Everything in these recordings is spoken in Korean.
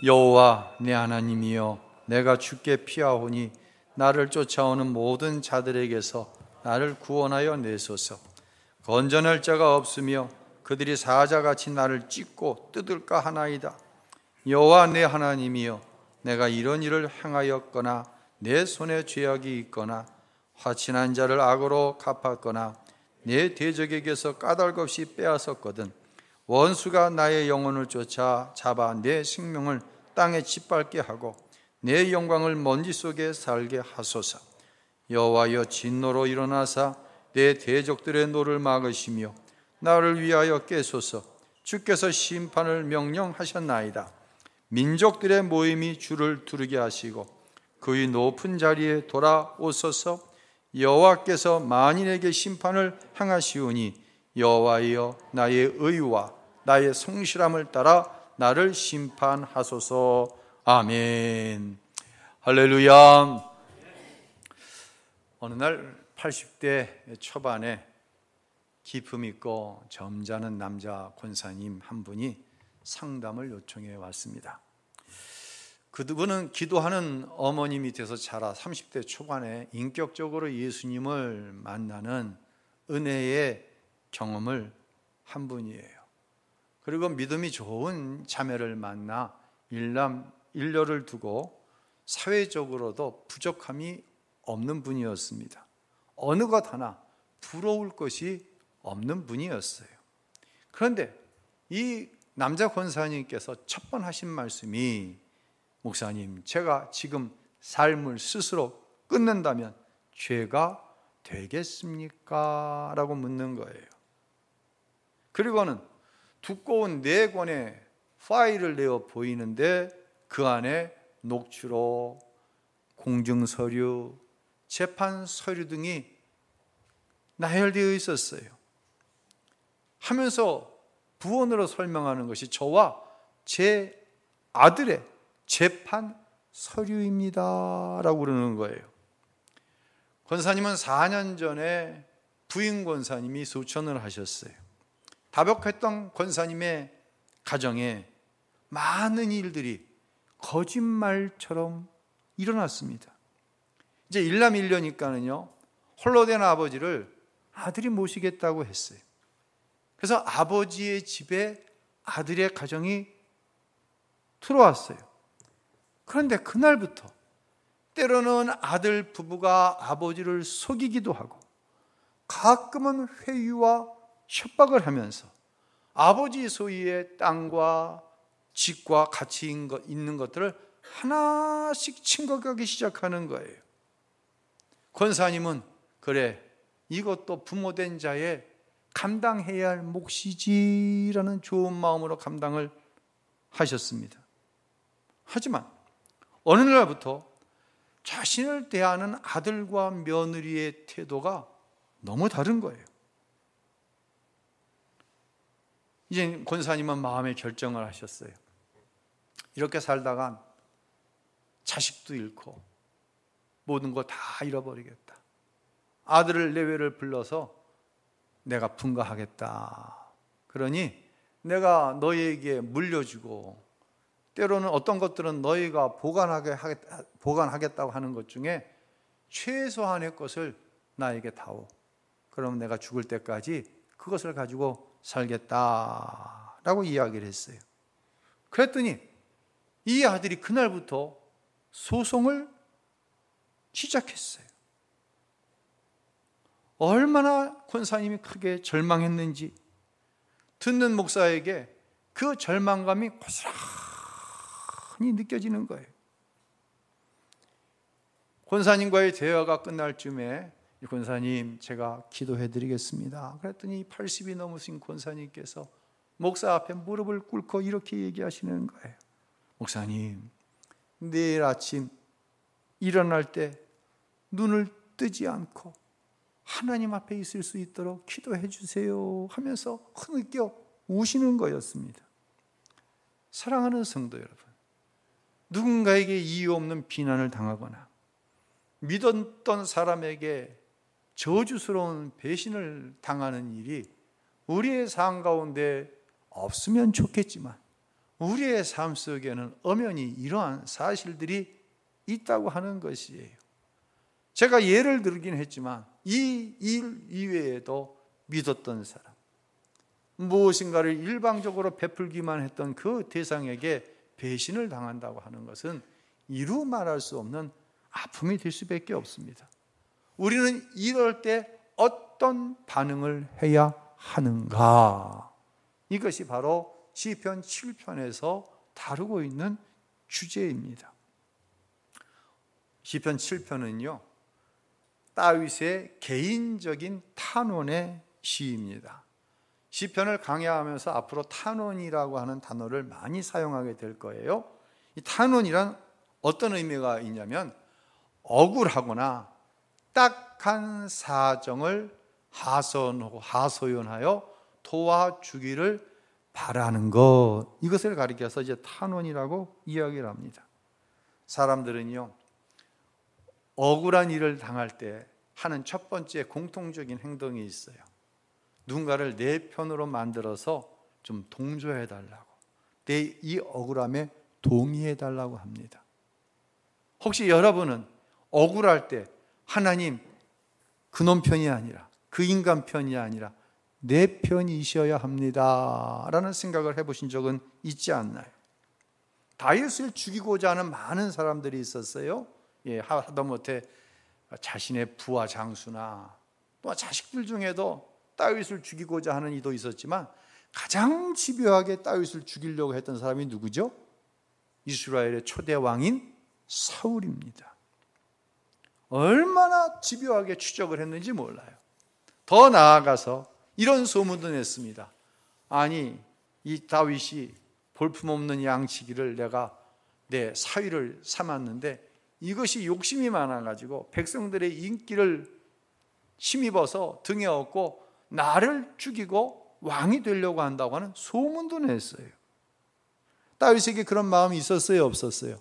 여호와 내 하나님이여, 내가 주께 피하오니 나를 쫓아오는 모든 자들에게서 나를 구원하여 내소서. 건전할 자가 없으며 그들이 사자같이 나를 찢고 뜯을까 하나이다. 여호와 내 하나님이여, 내가 이런 일을 행하였거나 내 손에 죄악이 있거나 화친한 자를 악으로 갚았거나 내 대적에게서 까닭없이 빼앗았거든 원수가 나의 영혼을 쫓아 잡아 내 생명을 땅에 짓밟게 하고 내 영광을 먼지 속에 살게 하소서. 여호와여, 진노로 일어나사 내 대적들의 노를 막으시며 나를 위하여 깨소서. 주께서 심판을 명령하셨나이다. 민족들의 모임이 주를 두르게 하시고 그의 높은 자리에 돌아오소서. 여호와께서 만인에게 심판을 행하시오니 여호와여, 나의 의와 나의 성실함을 따라 나를 심판하소서. 아멘. 할렐루야. 어느 날 80대 초반에 기품 있고 점잖은 남자 권사님 한 분이 상담을 요청해 왔습니다. 그분은 기도하는 어머님이 돼서 자라 30대 초반에 인격적으로 예수님을 만나는 은혜의 경험을 한 분이에요. 그리고 믿음이 좋은 자매를 만나 일녀를 두고 사회적으로도 부족함이 없는 분이었습니다. 어느 것 하나 부러울 것이 없는 분이었어요. 그런데 이 남자 권사님께서 첫 번 하신 말씀이, 목사님, 제가 지금 삶을 스스로 끊는다면 죄가 되겠습니까? 라고 묻는 거예요. 그리고는 두꺼운 4권의 파일을 내어 보이는데 그 안에 녹취록, 공증서류, 재판서류 등이 나열되어 있었어요. 하면서 부언으로 설명하는 것이 저와 제 아들의 재판 서류입니다 라고 그러는 거예요. 권사님은 4년 전에 부인 권사님이 소천을 하셨어요. 다복했던 권사님의 가정에 많은 일들이 거짓말처럼 일어났습니다. 이제 일남일녀니까는요, 홀로 된 아버지를 아들이 모시겠다고 했어요. 그래서 아버지의 집에 아들의 가정이 들어왔어요. 그런데 그날부터 때로는 아들 부부가 아버지를 속이기도 하고 가끔은 회유와 협박을 하면서 아버지 소유의 땅과 집과 가치 있는 것들을 하나씩 침범하기 시작하는 거예요. 권사님은 그래, 이것도 부모된 자의 감당해야 할 몫이지라는 좋은 마음으로 감당을 하셨습니다. 하지만 어느 날부터 자신을 대하는 아들과 며느리의 태도가 너무 다른 거예요. 이제 권사님은 마음의 결정을 하셨어요. 이렇게 살다간 자식도 잃고 모든 거 다 잃어버리겠다. 아들을 내외를 불러서 내가 분가하겠다. 그러니 내가 너희에게 물려주고 때로는 어떤 것들은 너희가 보관하겠다고 하는 것 중에 최소한의 것을 나에게 다오. 그럼 내가 죽을 때까지 그것을 가지고 살겠다라고 이야기를 했어요. 그랬더니 이 아들이 그날부터 소송을 시작했어요. 얼마나 권사님이 크게 절망했는지 듣는 목사에게 그 절망감이 고스란히 느껴지는 거예요. 권사님과의 대화가 끝날 쯤에 권사님, 제가 기도해 드리겠습니다. 그랬더니 80이 넘으신 권사님께서 목사 앞에 무릎을 꿇고 이렇게 얘기하시는 거예요. 목사님, 내일 아침 일어날 때 눈을 뜨지 않고 하나님 앞에 있을 수 있도록 기도해 주세요 하면서 흐느껴 우시는 거였습니다. 사랑하는 성도 여러분, 누군가에게 이유 없는 비난을 당하거나 믿었던 사람에게 저주스러운 배신을 당하는 일이 우리의 삶 가운데 없으면 좋겠지만 우리의 삶 속에는 엄연히 이러한 사실들이 있다고 하는 것이에요. 제가 예를 들긴 했지만 이 일 이외에도 믿었던 사람, 무엇인가를 일방적으로 베풀기만 했던 그 대상에게 배신을 당한다고 하는 것은 이루 말할 수 없는 아픔이 될 수밖에 없습니다. 우리는 이럴 때 어떤 반응을 해야 하는가? 이것이 바로 시편 7편에서 다루고 있는 주제입니다. 시편 7편은요, 다윗의 개인적인 탄원의 시입니다. 시편을 강의하면서 앞으로 탄원이라고 하는 단어를 많이 사용하게 될 거예요. 이 탄원이란 어떤 의미가 있냐면 억울하거나 딱한 사정을 하소연하여 도와주기를 바라는 것, 이것을 가리켜서 이제 탄원이라고 이야기를 합니다. 사람들은요, 억울한 일을 당할 때 하는 첫 번째 공통적인 행동이 있어요. 누군가를 내 편으로 만들어서 좀 동조해 달라고, 내 이 억울함에 동의해 달라고 합니다. 혹시 여러분은 억울할 때 하나님 그놈 편이 아니라, 그 인간 편이 아니라 내 편이셔야 합니다 라는 생각을 해보신 적은 있지 않나요? 다윗을 죽이고자 하는 많은 사람들이 있었어요. 하다못해 자신의 부하 장수나 또 자식들 중에도 다윗을 죽이고자 하는 이도 있었지만 가장 집요하게 다윗을 죽이려고 했던 사람이 누구죠? 이스라엘의 초대 왕인 사울입니다. 얼마나 집요하게 추적을 했는지 몰라요. 더 나아가서 이런 소문도 냈습니다. 아니, 이 다윗이 볼품없는 양치기를 내가 내 사위를 삼았는데 이것이 욕심이 많아가지고 백성들의 인기를 힘입어서 등에 업고 나를 죽이고 왕이 되려고 한다고 하는 소문도 냈어요. 다윗에게 그런 마음이 있었어요, 없었어요?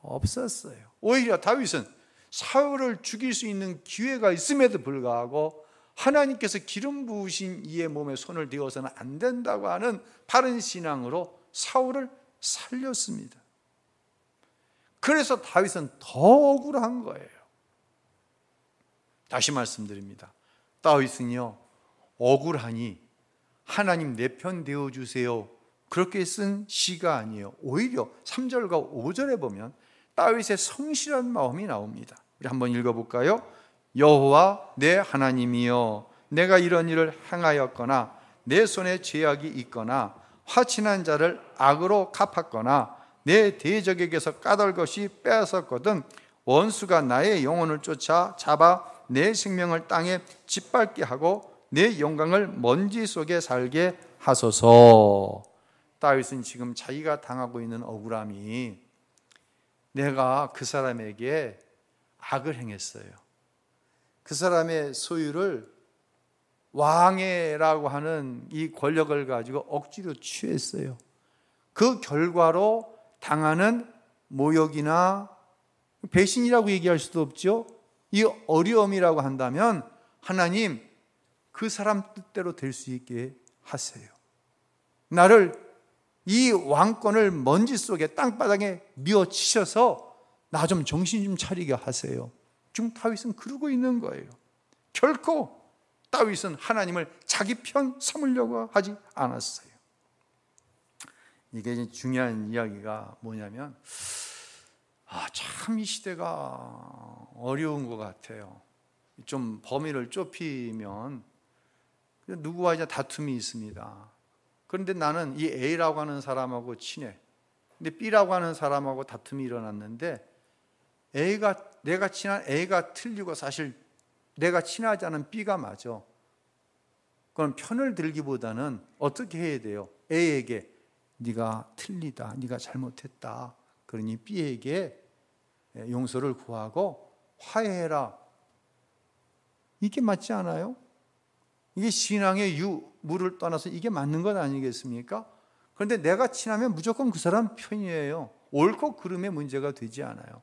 없었어요. 오히려 다윗은 사울을 죽일 수 있는 기회가 있음에도 불구하고 하나님께서 기름 부으신 이의 몸에 손을 대어서는 안 된다고 하는 바른 신앙으로 사울을 살렸습니다. 그래서 다윗은 더 억울한 거예요. 다시 말씀드립니다. 다윗은요, 억울하니 하나님 내 편 되어주세요 그렇게 쓴 시가 아니에요. 오히려 3절과 5절에 보면 다윗의 성실한 마음이 나옵니다. 우리 한번 읽어볼까요? 여호와 내 하나님이여, 내가 이런 일을 행하였거나 내 손에 죄악이 있거나 화친한 자를 악으로 갚았거나 내 대적에게서 까닭 없이 빼앗았거든 원수가 나의 영혼을 쫓아 잡아 내 생명을 땅에 짓밟게 하고 내 영광을 먼지 속에 살게 하소서. 다윗은 지금 자기가 당하고 있는 억울함이 내가 그 사람에게 악을 행했어요. 그 사람의 소유를 왕해라고 하는 이 권력을 가지고 억지로 취했어요. 그 결과로 당하는 모욕이나 배신이라고 얘기할 수도 없죠. 이 어려움이라고 한다면 하나님 그 사람 뜻대로 될 수 있게 하세요. 나를 이 왕권을 먼지 속에 땅바닥에 미어치셔서 나 좀 정신 좀 차리게 하세요. 지금 다윗은 그러고 있는 거예요. 결코 다윗은 하나님을 자기 편 삼으려고 하지 않았어요. 이게 중요한 이야기가 뭐냐면 참 이 시대가 어려운 것 같아요. 좀 범위를 좁히면 누구와 이제 다툼이 있습니다. 그런데 나는 이 A라고 하는 사람하고 친해. 근데 B라고 하는 사람하고 다툼이 일어났는데 내가 친한 A가 틀리고 사실 내가 친하지 않은 B가 맞아. 그럼 편을 들기보다는 어떻게 해야 돼요? A에게 네가 틀리다, 네가 잘못했다. 그러니 B에게 용서를 구하고 화해해라. 이게 맞지 않아요? 이게 신앙의 유무를 떠나서 이게 맞는 것 아니겠습니까? 그런데 내가 친하면 무조건 그 사람 편이에요. 옳고 그름의 문제가 되지 않아요.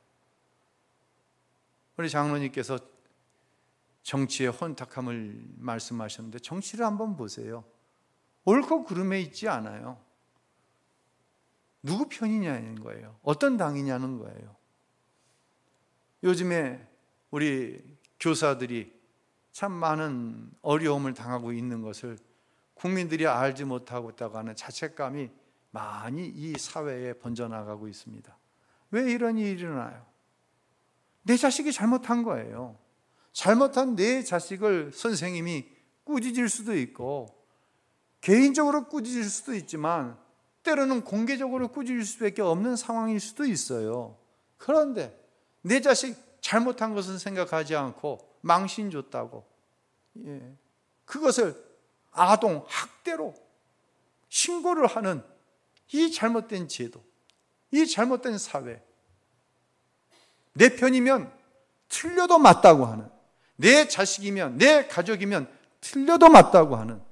우리 장로님께서 정치의 혼탁함을 말씀하셨는데 정치를 한번 보세요. 옳고 그름에 있지 않아요. 누구 편이냐는 거예요. 어떤 당이냐는 거예요. 요즘에 우리 교사들이 참 많은 어려움을 당하고 있는 것을 국민들이 알지 못하고 있다고 하는 자책감이 많이 이 사회에 번져나가고 있습니다. 왜 이런 일이 일어나요? 내 자식이 잘못한 거예요. 잘못한 내 자식을 선생님이 꾸짖을 수도 있고 개인적으로 꾸짖을 수도 있지만 때로는 공개적으로 꾸짖을 수밖에 없는 상황일 수도 있어요. 그런데 내 자식 잘못한 것은 생각하지 않고 망신 줬다고 그것을 아동 학대로 신고를 하는 이 잘못된 제도, 이 잘못된 사회, 내 편이면 틀려도 맞다고 하는, 내 자식이면 내 가족이면 틀려도 맞다고 하는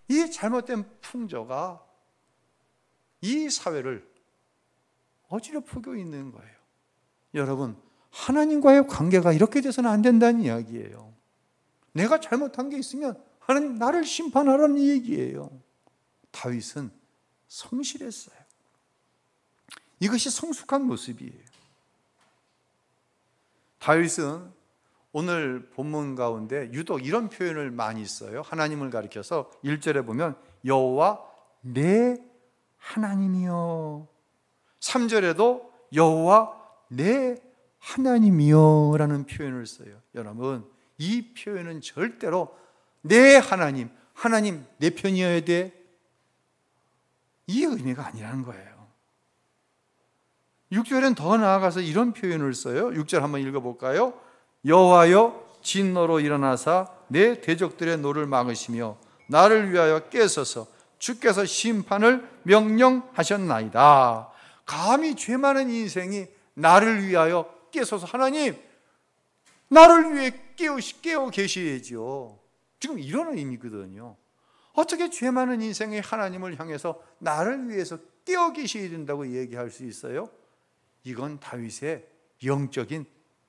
이 잘못된 풍조가 이 사회를 어지럽히고 있는 거예요. 여러분, 하나님과의 관계가 이렇게 돼서는 안 된다는 이야기예요. 내가 잘못한 게 있으면 하나님 나를 심판하라는 얘기예요. 다윗은 성실했어요. 이것이 성숙한 모습이에요. 다윗은 오늘 본문 가운데 유독 이런 표현을 많이 써요. 하나님을 가리켜서 1절에 보면 여호와 내 하나님이여, 3절에도 여호와 내 하나님이여 라는 표현을 써요. 여러분, 이 표현은 절대로 내 하나님, 하나님 내 편이어야 돼, 이 의미가 아니라는 거예요. 6절엔 더 나아가서 이런 표현을 써요. 6절 한번 읽어볼까요? 여호와여 진노로 일어나사 내 대적들의 노를 막으시며 나를 위하여 깨서서 주께서 심판을 명령하셨나이다. 감히 죄 많은 인생이 나를 위하여 깨서서 하나님 나를 위해 깨어 계셔야지요. 지금 이런 의미거든요. 어떻게 죄 많은 인생이 하나님을 향해서 나를 위해서 깨어 계셔야 된다고 얘기할 수 있어요? 이건 다윗의 영적인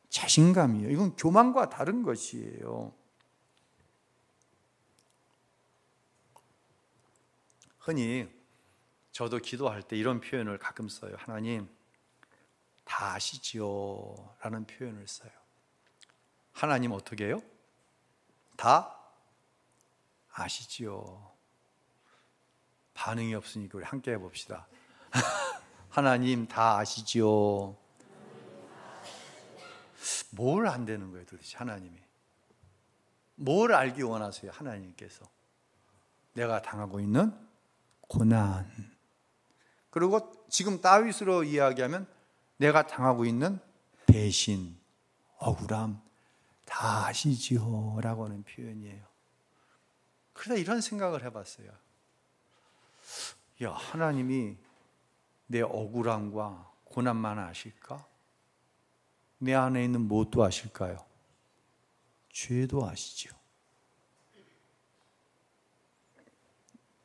자신감이에요. 이건 교만과 다른 것이에요. 흔히 저도 기도할 때 이런 표현을 가끔 써요. 하나님 다 아시지요 라는 표현을 써요. 하나님 어떻게 해요? 다 아시지요. 반응이 없으니까 우리 함께 해봅시다. 하나님 다 아시지요. 뭘 안 되는 거예요 도대체 하나님이? 뭘 알기 원하세요 하나님께서? 내가 당하고 있는 고난, 그리고 지금 다윗으로 이야기하면 내가 당하고 있는 배신, 억울함 다 아시지요 라고 하는 표현이에요. 그러다 이런 생각을 해봤어요. 야, 하나님이 내 억울함과 고난만 아실까? 내 안에 있는 무엇도 아실까요? 죄도 아시죠.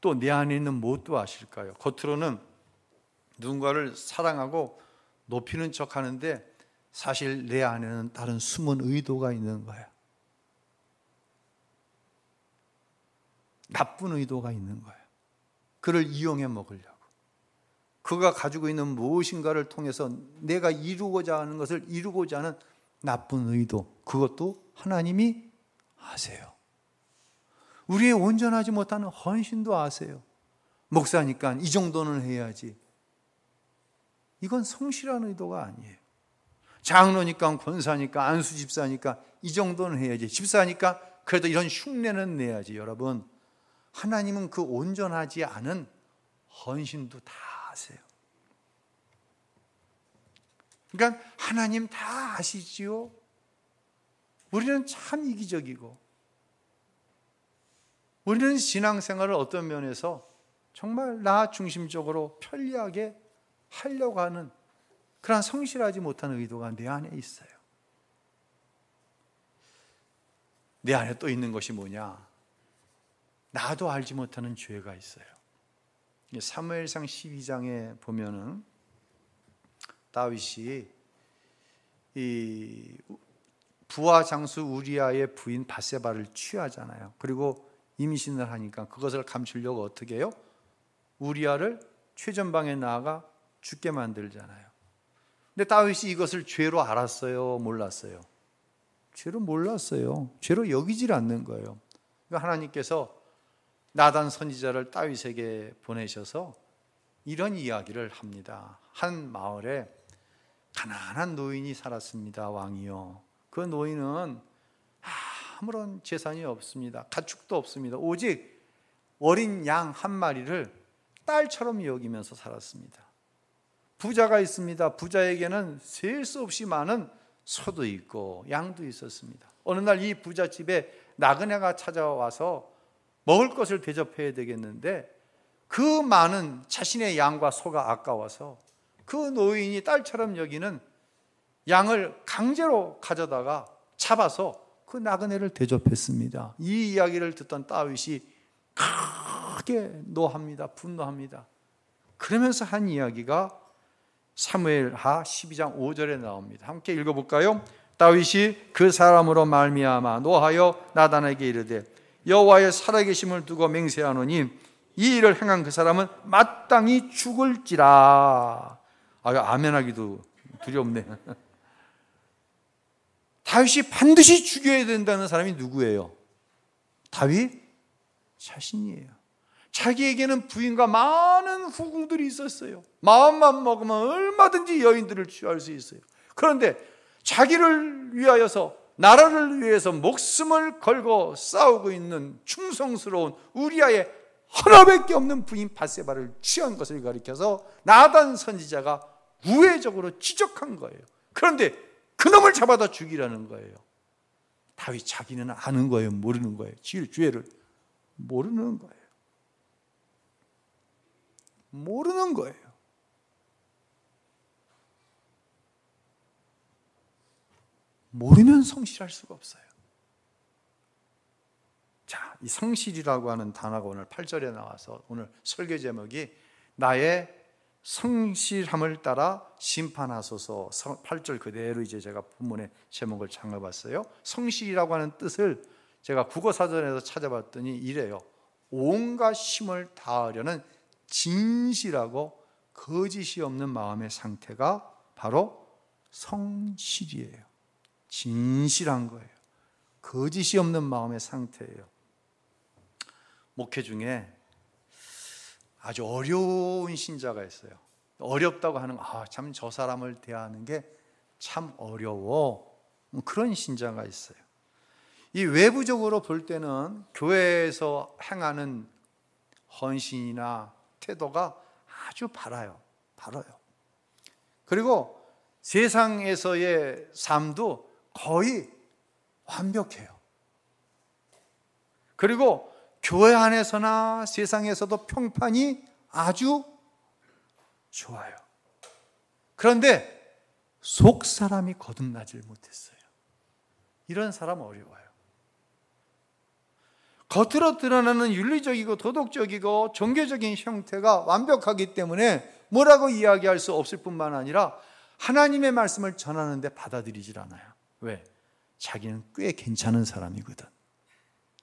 또 내 안에 있는 무엇도 아실까요? 겉으로는 누군가를 사랑하고 높이는 척 하는데 사실 내 안에는 다른 숨은 의도가 있는 거야. 나쁜 의도가 있는 거야. 그를 이용해 먹으려고. 그가 가지고 있는 무엇인가를 통해서 내가 이루고자 하는 것을 이루고자 하는 나쁜 의도, 그것도 하나님이 아세요. 우리의 온전하지 못하는 헌신도 아세요. 목사니까 이 정도는 해야지. 이건 성실한 의도가 아니에요. 장로니까, 권사니까, 안수 집사니까 이 정도는 해야지. 집사니까 그래도 이런 흉내는 내야지. 여러분, 하나님은 그 온전하지 않은 헌신도 다 아세요. 그러니까 하나님 다 아시지요. 우리는 참 이기적이고, 우리는 신앙생활을 어떤 면에서 정말 나 중심적으로 편리하게 하려고 하는 그런 성실하지 못한 의도가 내 안에 있어요. 내 안에 또 있는 것이 뭐냐? 나도 알지 못하는 죄가 있어요. 사무엘상 12장에 보면은 다윗이 이 부하 장수 우리아의 부인 바세바를 취하잖아요. 그리고 임신을 하니까 그것을 감추려고 어떻게 해요? 우리아를 최전방에 나아가 죽게 만들잖아요. 근데 다윗이 이것을 죄로 알았어요? 몰랐어요? 죄로 몰랐어요. 죄로 여기질 않는 거예요. 그러니까 하나님께서 나단 선지자를 다윗에게 보내셔서 이런 이야기를 합니다. 한 마을에 가난한 노인이 살았습니다. 왕이요. 그 노인은 아무런 재산이 없습니다. 가축도 없습니다. 오직 어린 양 한 마리를 딸처럼 여기면서 살았습니다. 부자가 있습니다. 부자에게는 셀 수 없이 많은 소도 있고 양도 있었습니다. 어느 날 이 부자 집에 나그네가 찾아와서 먹을 것을 대접해야 되겠는데 그 많은 자신의 양과 소가 아까워서 그 노인이 딸처럼 여기는 양을 강제로 가져다가 잡아서 그 나그네를 대접했습니다. 이 이야기를 듣던 다윗이 크게 노합니다. 분노합니다. 그러면서 한 이야기가 사무엘하 12장 5절에 나옵니다. 함께 읽어볼까요? 다윗이 그 사람으로 말미암아 노하여 나단에게 이르되 여호와의 살아계심을 두고 맹세하노니 이 일을 행한 그 사람은 마땅히 죽을지라. 아멘하기도 두렵네. 다윗이 반드시 죽여야 된다는 사람이 누구예요? 다윗 자신이에요. 자기에게는 부인과 많은 후궁들이 있었어요. 마음만 먹으면 얼마든지 여인들을 취할 수 있어요. 그런데 자기를 위하여서, 나라를 위해서 목숨을 걸고 싸우고 있는 충성스러운 우리아의 하나밖에 없는 부인 밧세바를 취한 것을 가리켜서 나단 선지자가 우회적으로 지적한 거예요. 그런데 그놈을 잡아다 죽이라는 거예요. 다윗 자기는 아는 거예요? 모르는 거예요? 죄를 모르는 거예요. 모르는 거예요. 모르면 성실할 수가 없어요. 자, 이 성실이라고 하는 단어가 오늘 8절에 나와서 오늘 설교 제목이 나의 성실함을 따라 심판하소서. 8절 그대로 이제 제가 본문의 제목을 정해봤어요. 성실이라고 하는 뜻을 제가 국어사전에서 찾아봤더니 이래요. 온갖 힘을 다하려는 진실하고 거짓이 없는 마음의 상태가 바로 성실이에요. 진실한 거예요. 거짓이 없는 마음의 상태예요. 목회 중에 아주 어려운 신자가 있어요. 어렵다고 하는 참 저 사람을 대하는 게 참 어려워. 그런 신자가 있어요. 이 외부적으로 볼 때는 교회에서 행하는 헌신이나 태도가 아주 바라요. 그리고 세상에서의 삶도 거의 완벽해요. 그리고 교회 안에서나 세상에서도 평판이 아주 좋아요. 그런데 속 사람이 거듭나질 못했어요. 이런 사람 어려워요. 겉으로 드러나는 윤리적이고 도덕적이고 종교적인 형태가 완벽하기 때문에 뭐라고 이야기할 수 없을 뿐만 아니라 하나님의 말씀을 전하는데 받아들이질 않아요. 왜? 자기는 꽤 괜찮은 사람이거든.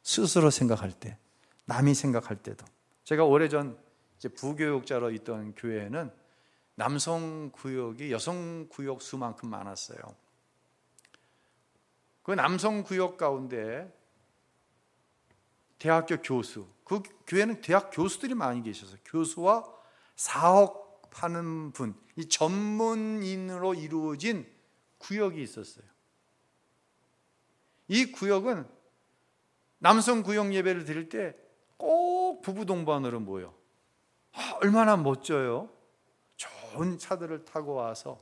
스스로 생각할 때, 남이 생각할 때도. 제가 오래전 이제 부교육자로 있던 교회에는 남성 구역이 여성 구역 수만큼 많았어요. 그 남성 구역 가운데 대학교 교수, 그 교회는 대학 교수들이 많이 계셔서 교수와 사업하는 분, 이 전문인으로 이루어진 구역이 있었어요. 이 구역은 남성 구역 예배를 드릴 때 꼭 부부 동반으로 모여. 얼마나 멋져요. 좋은 차들을 타고 와서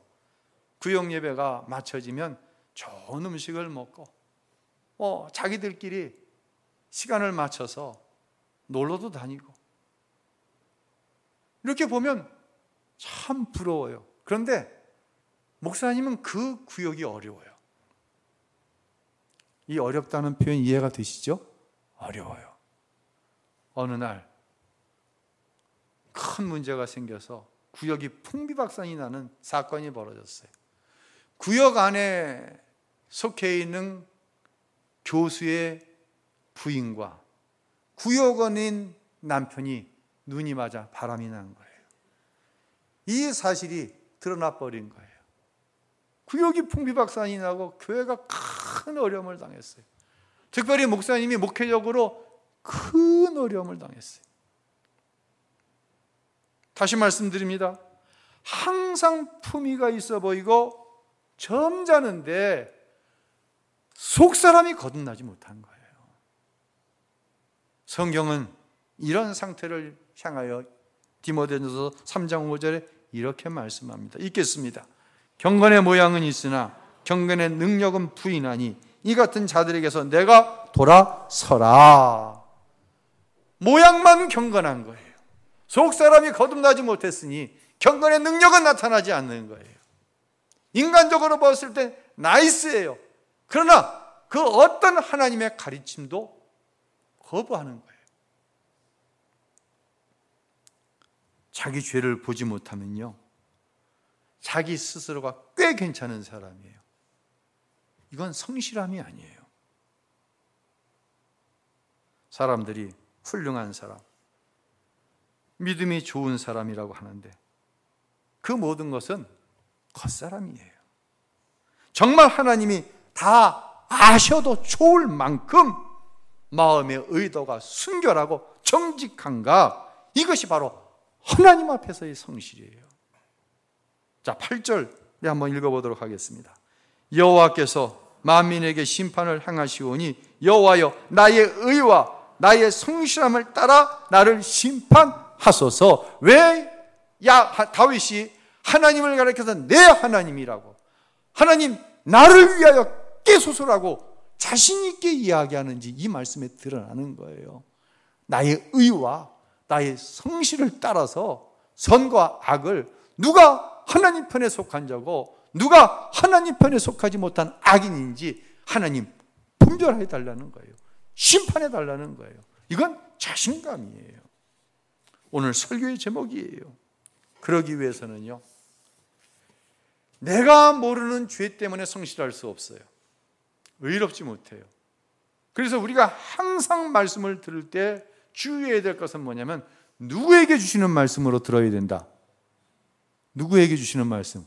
구역 예배가 마쳐지면 좋은 음식을 먹고 자기들끼리 시간을 맞춰서 놀러도 다니고. 이렇게 보면 참 부러워요. 그런데 목사님은 그 구역이 어려워요. 이 어렵다는 표현 이해가 되시죠? 어려워요. 어느 날 큰 문제가 생겨서 구역이 풍비박산이 나는 사건이 벌어졌어요. 구역 안에 속해 있는 교수의 부인과 구역원인 남편이 눈이 맞아 바람이 난 거예요. 이 사실이 드러나 버린 거예요. 구역이 풍비박산이 나고 교회가 큰 어려움을 당했어요. 특별히 목사님이 목회적으로 큰 어려움을 당했어요. 다시 말씀드립니다. 항상 품위가 있어 보이고 점잖은데 속사람이 거듭나지 못한 거예요. 성경은 이런 상태를 향하여 디모데전서 3장 5절에 이렇게 말씀합니다. 읽겠습니다. 경건의 모양은 있으나 경건의 능력은 부인하니 이 같은 자들에게서 내가 돌아서라. 모양만 경건한 거예요. 속사람이 거듭나지 못했으니 경건의 능력은 나타나지 않는 거예요. 인간적으로 봤을 때 나이스예요. 그러나 그 어떤 하나님의 가르침도 거부하는 거예요. 자기 죄를 보지 못하면요, 자기 스스로가 꽤 괜찮은 사람이에요. 이건 성실함이 아니에요. 사람들이 훌륭한 사람, 믿음이 좋은 사람이라고 하는데 그 모든 것은 겉사람이에요. 정말 하나님이 다 아셔도 좋을 만큼 마음의 의도가 순결하고 정직한가, 이것이 바로 하나님 앞에서의 성실이에요. 자, 8절 한번 읽어보도록 하겠습니다. 여호와께서 만민에게 심판을 행하시오니 여호와여 나의 의와 나의 성실함을 따라 나를 심판하소서. 왜 다윗이 하나님을 가리켜서 내 하나님이라고, 하나님 나를 위하여 깨소서라고 자신 있게 이야기하는지 이 말씀에 드러나는 거예요. 나의 의와 나의 성실을 따라서 선과 악을, 누가 하나님 편에 속한 자고 누가 하나님 편에 속하지 못한 악인인지 하나님 분별해 달라는 거예요. 심판해 달라는 거예요. 이건 자신감이에요. 오늘 설교의 제목이에요. 그러기 위해서는요, 내가 모르는 죄 때문에 성실할 수 없어요. 의롭지 못해요. 그래서 우리가 항상 말씀을 들을 때 주의해야 될 것은 뭐냐면, 누구에게 주시는 말씀으로 들어야 된다. 누구에게 주시는 말씀?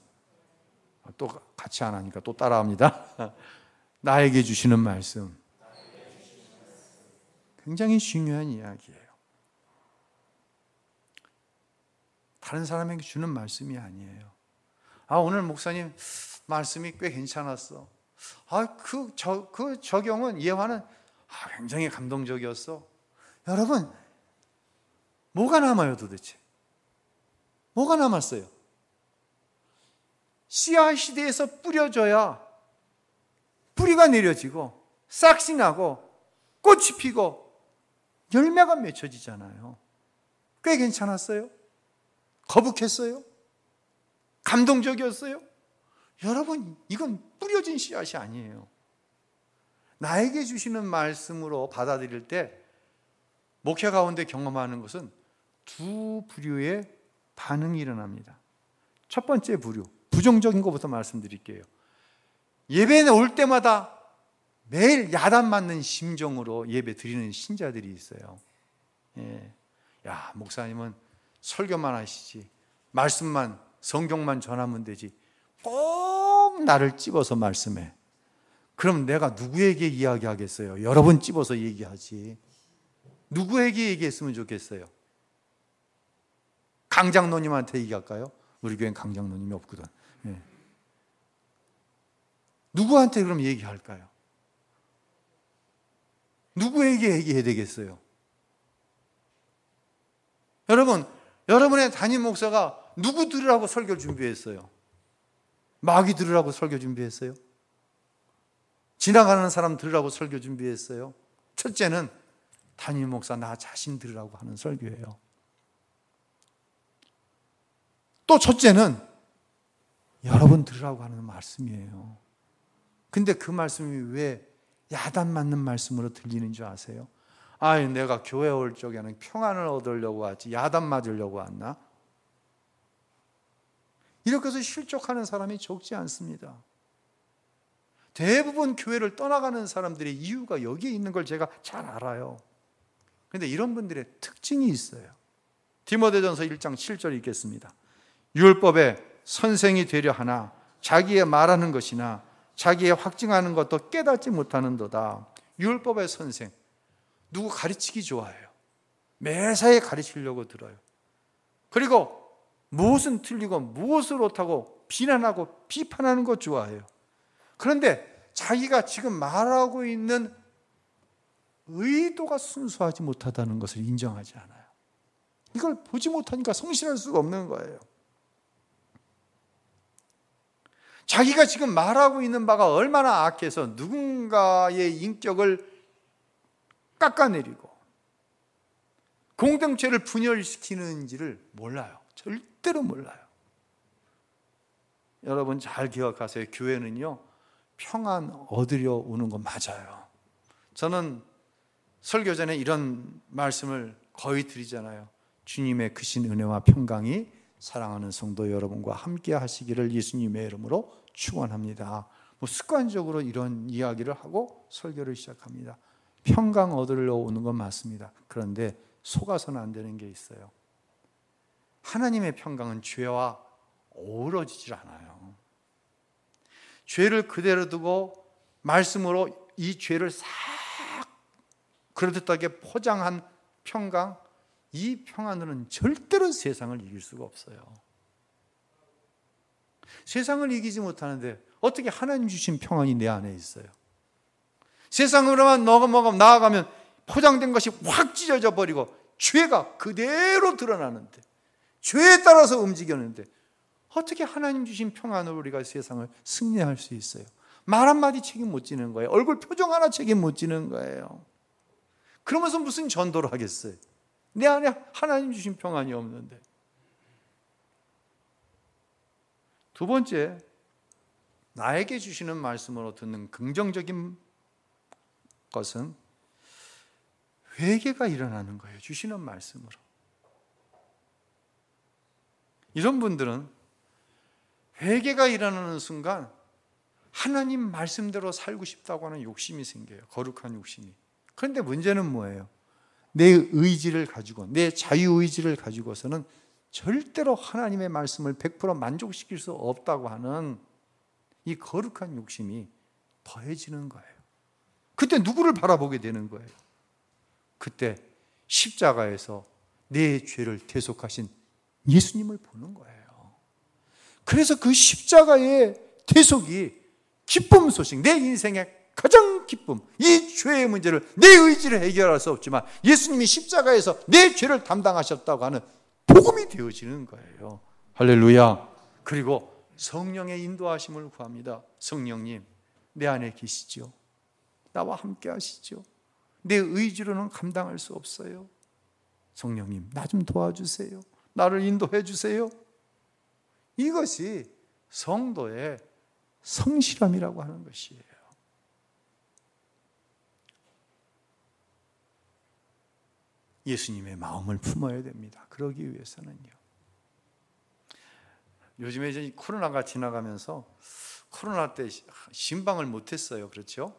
또 같이 안 하니까 또 따라합니다. 나에게 주시는 말씀. 굉장히 중요한 이야기예요. 다른 사람에게 주는 말씀이 아니에요. 오늘 목사님 말씀이 꽤 괜찮았어. 그 적용은, 예화는 굉장히 감동적이었어. 여러분, 뭐가 남아요 도대체? 뭐가 남았어요? 씨앗 시대에서 뿌려져야 뿌리가 내려지고 싹이 나고 꽃이 피고 열매가 맺혀지잖아요. 꽤 괜찮았어요? 거북했어요? 감동적이었어요? 여러분, 이건 뿌려진 씨앗이 아니에요. 나에게 주시는 말씀으로 받아들일 때 목회 가운데 경험하는 것은 두 부류의 반응이 일어납니다. 첫 번째 부류, 부정적인 것부터 말씀드릴게요. 예배에 올 때마다 매일 야단 맞는 심정으로 예배 드리는 신자들이 있어요. 야, 목사님은 설교만 하시지, 말씀만, 성경만 전하면 되지, 꼭 나를 찝어서 말씀해. 그럼 내가 누구에게 이야기하겠어요? 여러분 찝어서 얘기하지. 누구에게 얘기했으면 좋겠어요? 강장로님한테 얘기할까요? 우리 교회는 강장로님이 없거든. 누구한테 그럼 얘기할까요? 누구에게 얘기해야 되겠어요? 여러분, 여러분의 담임 목사가 누구 들으라고 설교 준비했어요? 마귀 들으라고 설교 준비했어요? 지나가는 사람 들으라고 설교 준비했어요? 첫째는 담임 목사 나 자신 들으라고 하는 설교예요. 또 첫째는 여러분 들으라고 하는 말씀이에요. 근데 그 말씀이 왜 야단 맞는 말씀으로 들리는 줄 아세요? 내가 교회 올 적에는 평안을 얻으려고 왔지 야단 맞으려고 왔나? 이렇게 해서 실족하는 사람이 적지 않습니다. 대부분 교회를 떠나가는 사람들의 이유가 여기에 있는 걸 제가 잘 알아요. 그런데 이런 분들의 특징이 있어요. 디모데전서 1장 7절 읽겠습니다. 율법의 선생이 되려 하나 자기의 말하는 것이나 자기의 확증하는 것도 깨닫지 못하는도다. 율법의 선생, 누구 가르치기 좋아해요. 매사에 가르치려고 들어요. 그리고 무엇은 틀리고 무엇을 옳다고 비난하고 비판하는 것 좋아해요. 그런데 자기가 지금 말하고 있는 의도가 순수하지 못하다는 것을 인정하지 않아요. 이걸 보지 못하니까 성실할 수가 없는 거예요. 자기가 지금 말하고 있는 바가 얼마나 악해서 누군가의 인격을 깎아내리고 공동체를 분열시키는지를 몰라요. 절대로 몰라요. 여러분 잘 기억하세요. 교회는요, 평안 얻으려 오는 거 맞아요. 저는 설교 전에 이런 말씀을 거의 드리잖아요. 주님의 크신 은혜와 평강이 사랑하는 성도 여러분과 함께 하시기를 예수님의 이름으로 축원합니다. 습관적으로 이런 이야기를 하고 설교를 시작합니다. 평강 얻으려 오는 건 맞습니다. 그런데 속아서는 안 되는 게 있어요. 하나님의 평강은 죄와 어우러지질 않아요. 죄를 그대로 두고 말씀으로 이 죄를 싹 그럴듯하게 포장한 평강, 이 평안으로는 절대로 세상을 이길 수가 없어요. 세상을 이기지 못하는데 어떻게 하나님 주신 평안이 내 안에 있어요? 세상으로만 나아가면 포장된 것이 확 찢어져 버리고 죄가 그대로 드러나는데, 죄에 따라서 움직였는데 어떻게 하나님 주신 평안으로 우리가 세상을 승리할 수 있어요? 말 한마디 책임 못 지는 거예요. 얼굴 표정 하나 책임 못 지는 거예요. 그러면서 무슨 전도를 하겠어요? 내 안에 하나님 주신 평안이 없는데. 두 번째, 나에게 주시는 말씀으로 듣는 긍정적인 것은 회개가 일어나는 거예요. 주시는 말씀으로. 이런 분들은 회개가 일어나는 순간 하나님 말씀대로 살고 싶다고 하는 욕심이 생겨요. 거룩한 욕심이. 그런데 문제는 뭐예요? 내 의지를 가지고, 내 자유의지를 가지고서는 절대로 하나님의 말씀을 100% 만족시킬 수 없다고 하는 이 거룩한 욕심이 더해지는 거예요. 그때 누구를 바라보게 되는 거예요? 그때 십자가에서 내 죄를 대속하신 예수님을 보는 거예요. 그래서 그 십자가의 대속이 기쁨 소식, 내 인생의 가장 기쁨, 이 죄의 문제를 내 의지를 해결할 수 없지만 예수님이 십자가에서 내 죄를 담당하셨다고 하는 복음이 되어지는 거예요. 할렐루야. 그리고 성령의 인도하심을 구합니다. 성령님, 내 안에 계시죠? 나와 함께 하시죠? 내 의지로는 감당할 수 없어요. 성령님, 나 좀 도와주세요. 나를 인도해 주세요. 이것이 성도의 성실함이라고 하는 것이에요. 예수님의 마음을 품어야 됩니다. 그러기 위해서는요. 요즘에 이제 코로나가 지나가면서 코로나 때 신방을 못했어요. 그렇죠?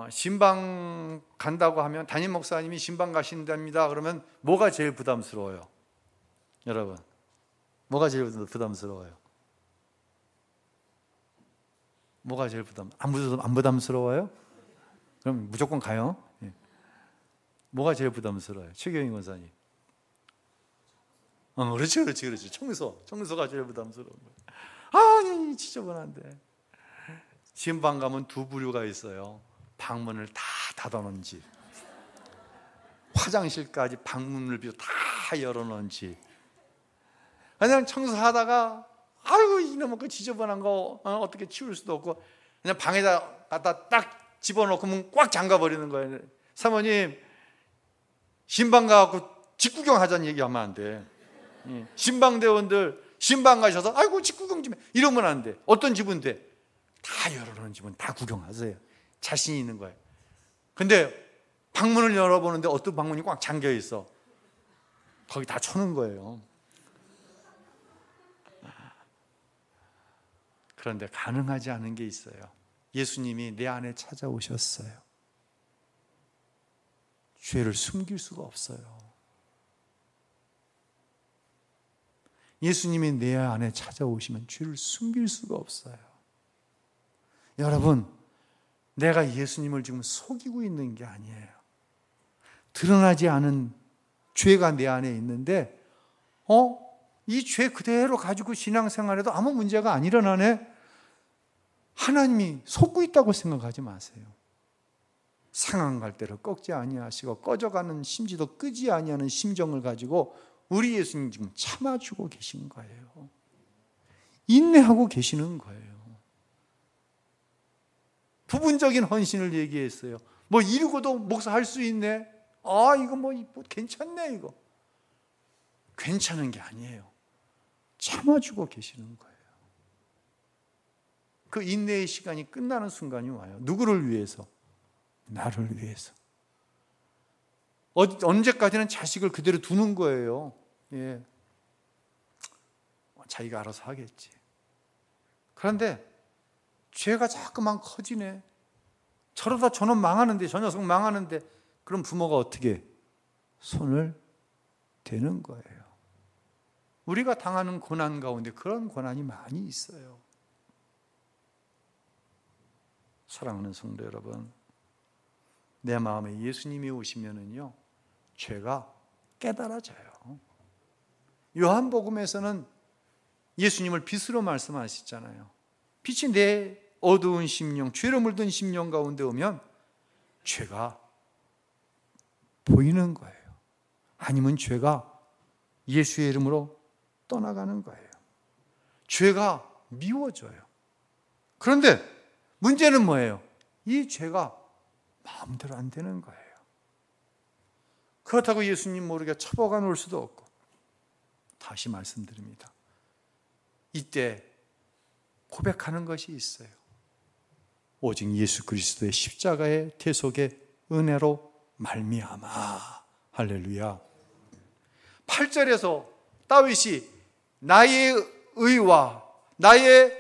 신방 간다고 하면 담임 목사님이 신방 가신답니다. 그러면 뭐가 제일 부담스러워요? 여러분, 뭐가 제일 부담스러워요? 뭐가 제일 안 부담스러워요? 그럼 무조건 가요? 예. 뭐가 제일 부담스러워요? 최경희 권사님. 그렇지. 청소가 제일 부담스러운 거예요. 아니, 지저분한데. 신방 가면 두 부류가 있어요. 방문을 다 닫아놓은 집, 화장실까지 방문을 비워 다 열어놓은 집. 그냥 청소하다가 아이고 이놈의 그 지저분한 거 어떻게 치울 수도 없고 그냥 방에다 갖다 딱 집어넣고 문 꽉 잠가버리는 거예요. 사모님, 신방 가갖고 직구경 하자는 얘기하면 안 돼. 신방대원들 신방 가셔서 아이고 직구경 좀 해 이러면 안 돼. 어떤 집은 돼. 다 열어놓은 집은 다 구경하세요. 자신 있는 거예요. 근데 방문을 열어보는데 어떤 방문이 꽉 잠겨 있어. 거기 다 쳐놓은 거예요. 그런데 가능하지 않은 게 있어요. 예수님이 내 안에 찾아오셨어요. 죄를 숨길 수가 없어요. 예수님이 내 안에 찾아오시면 죄를 숨길 수가 없어요. 여러분, 내가 예수님을 지금 속이고 있는 게 아니에요. 드러나지 않은 죄가 내 안에 있는데 이 죄 그대로 가지고 신앙생활에도 아무 문제가 안 일어나네. 하나님이 속고 있다고 생각하지 마세요. 상한 갈대를 꺾지 아니하시고 꺼져가는 심지도 끄지 아니하는 심정을 가지고 우리 예수님 지금 참아주고 계신 거예요. 인내하고 계시는 거예요. 부분적인 헌신을 얘기했어요. 뭐 이러고도 목사할 수 있네. 이거 뭐 괜찮네. 이거 괜찮은 게 아니에요. 참아주고 계시는 거예요. 그 인내의 시간이 끝나는 순간이 와요. 누구를 위해서? 나를 위해서. 언제까지는 자식을 그대로 두는 거예요. 예. 자기가 알아서 하겠지. 그런데 죄가 자꾸만 커지네. 저러다 저놈 망하는데, 저 녀석 망하는데, 그럼 부모가 어떻게 손을 대는 거예요. 우리가 당하는 고난 가운데 그런 고난이 많이 있어요. 사랑하는 성도 여러분, 내 마음에 예수님이 오시면은요, 죄가 깨달아져요. 요한복음에서는 예수님을 빛으로 말씀하시잖아요. 빛이 내 어두운 심령, 죄로 물든 심령 가운데 오면 죄가 보이는 거예요. 아니면 죄가 예수의 이름으로 떠나가는 거예요. 죄가 미워져요. 그런데 문제는 뭐예요? 이 죄가 마음대로 안 되는 거예요. 그렇다고 예수님 모르게 처벌가 놓을 수도 없고. 다시 말씀드립니다. 이때 고백하는 것이 있어요. 오직 예수 그리스도의 십자가의 대속의 은혜로 말미암아. 할렐루야. 8절에서 다윗이 나의 의와 나의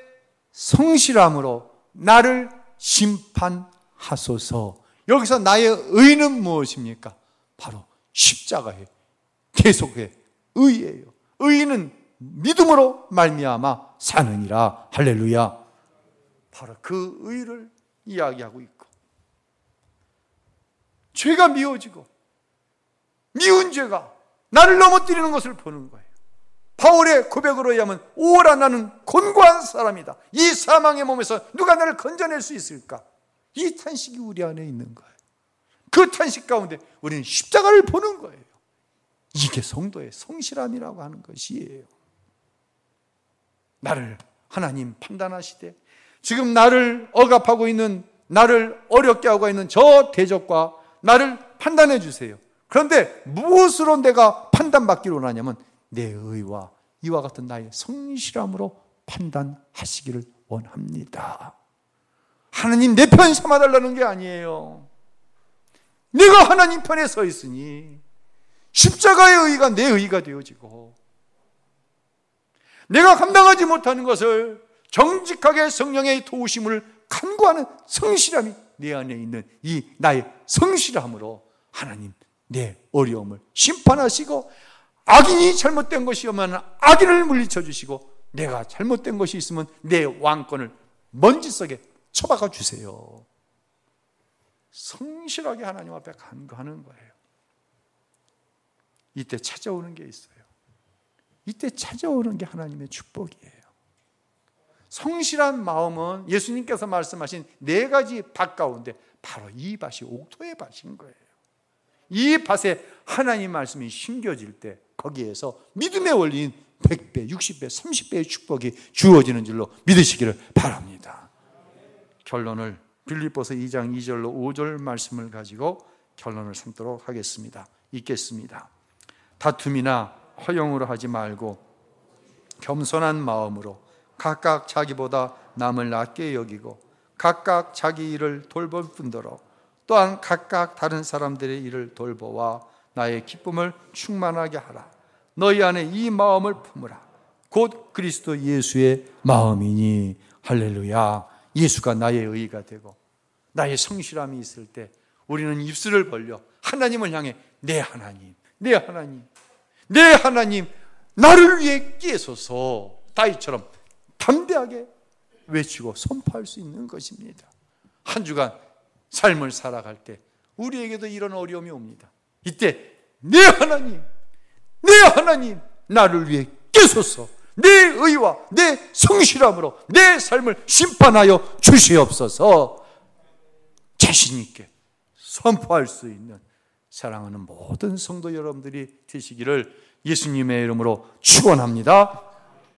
성실함으로 나를 심판하소서. 여기서 나의 의는 무엇입니까? 바로 십자가의 대속의 의예요. 의는 믿음으로 말미암아 사느니라. 할렐루야. 바로 그 의를 이야기하고 있고, 죄가 미워지고 미운 죄가 나를 넘어뜨리는 것을 보는 거예요. 바울의 고백으로 의하면 오라 나는 곤고한 사람이다. 이 사망의 몸에서 누가 나를 건져낼 수 있을까? 이 탄식이 우리 안에 있는 거예요. 그 탄식 가운데 우리는 십자가를 보는 거예요. 이게 성도의 성실함이라고 하는 것이에요. 나를 하나님 판단하시되 지금 나를 억압하고 있는, 나를 어렵게 하고 있는 저 대적과 나를 판단해 주세요. 그런데 무엇으로 내가 판단받기로 원하냐면 내 의와 이와 같은 나의 성실함으로 판단하시기를 원합니다. 하나님 내 편 삼아달라는 게 아니에요. 내가 하나님 편에 서 있으니 십자가의 의가 내 의가 되어지고, 내가 감당하지 못하는 것을 정직하게 성령의 도우심을 간구하는 성실함이 내 안에 있는 이 나의 성실함으로 하나님 내 어려움을 심판하시고, 악인이 잘못된 것이면 악인을 물리쳐 주시고, 내가 잘못된 것이 있으면 내 왕권을 먼지 속에 처박아 주세요. 성실하게 하나님 앞에 간구하는 거예요. 이때 찾아오는 게 있어요. 이때 찾아오는 게 하나님의 축복이에요. 성실한 마음은 예수님께서 말씀하신 4가지 밭 가운데 바로 이 밭이 옥토의 밭인 거예요. 이 밭에 하나님 말씀이 심겨질 때 거기에서 믿음의 원리인 100배, 60배, 30배의 축복이 주어지는 줄로 믿으시기를 바랍니다. 결론을 빌립보서 2장 2절로 5절 말씀을 가지고 결론을 삼도록 하겠습니다. 읽겠습니다. 다툼이나 허용으로 하지 말고 겸손한 마음으로 각각 자기보다 남을 낮게 여기고 각각 자기 일을 돌볼 뿐더러 또한 각각 다른 사람들의 일을 돌보아 나의 기쁨을 충만하게 하라. 너희 안에 이 마음을 품으라. 곧 그리스도 예수의 마음이니. 할렐루야. 예수가 나의 의가 되고 나의 성실함이 있을 때 우리는 입술을 벌려 하나님을 향해 내 하나님, 내 하나님, 내 하나님, 나를 위해 깨서서 다윗처럼 담대하게 외치고 선포할 수 있는 것입니다. 한 주간 삶을 살아갈 때 우리에게도 이런 어려움이 옵니다. 이때 내 하나님, 내 하나님, 나를 위해 깨소서. 내 의와 내 성실함으로 내 삶을 심판하여 주시옵소서. 자신 있게 선포할 수 있는 사랑하는 모든 성도 여러분들이 되시기를 예수님의 이름으로 축원합니다.